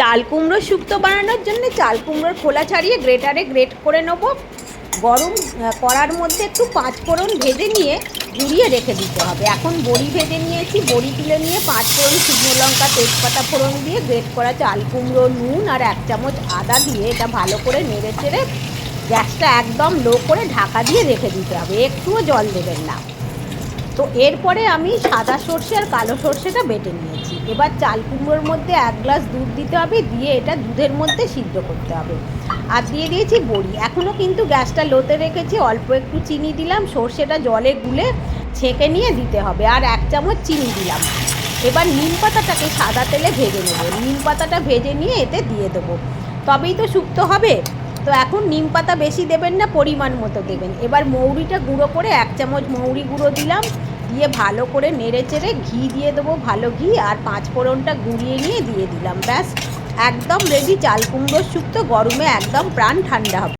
চাল কুমড়ো শুক্তো বানানোর জন্য চাল কুমড়োর খোলা ছাড়িয়ে গ্রেটারে গ্রেট করে নেব। গরম কড়ার মধ্যে একটু পাঁচফোড়ন ভেজে নিয়ে ঘুরিয়ে রেখে দিতে হবে। এখন বড়ি ভেজে নিয়েছি, বড়ি তুলে নিয়ে পাঁচফোড়ন, শুকনো লঙ্কা, তেজপাতা ফোড়ন দিয়ে গ্রেট করা চাল কুমড়ো, নুন আর 1 চামচ আদা দিয়ে এটা ভালো করে নেড়ে চেড়ে গ্যাসটা একদম লো করে ঢাকা দিয়ে রেখে দিতে হবে, একটুও জল দেবেন না। তো এরপরে আমি সাদা সর্ষে আর কালো সর্ষেটা বেটে নিয়েছি। এবার চাল কুমড়োর মধ্যে 1 গ্লাস দুধ দিতে হবে, দিয়ে এটা দুধের মধ্যে সিদ্ধ করতে হবে। আর দিয়ে দিয়েছি বড়ি। এখনও কিন্তু গ্যাসটা লোতে রেখেছি, অল্প একটু চিনি দিলাম, সর্ষেটা জলে গুলে ছেঁকে নিয়ে দিতে হবে, আর 1 চামচ চিনি দিলাম। এবার নিম পাতাটাকে সাদা তেলে ভেজে নেব, নিম পাতাটা ভেজে নিয়ে এতে দিয়ে দেবো, তবেই তো শুক্তো হবে। তো এখন নিম পাতা বেশি দেবেন না, পরিমাণ মতো দেবেন। এবার মৌরিটা গুঁড়ো করে 1 চামচ মৌরি গুঁড়ো দিলাম, দিয়ে ভালো করে নেড়ে চেড়ে ঘি দিয়ে দেবো, ভালো ঘি, আর পাঁচফোড়নটা গুঁড়িয়ে নিয়ে দিয়ে দিলাম। ব্যাস, একদম রেডি চাল কুমড়োর শুক্তো। গরমে একদম প্রাণ ঠান্ডা হবে।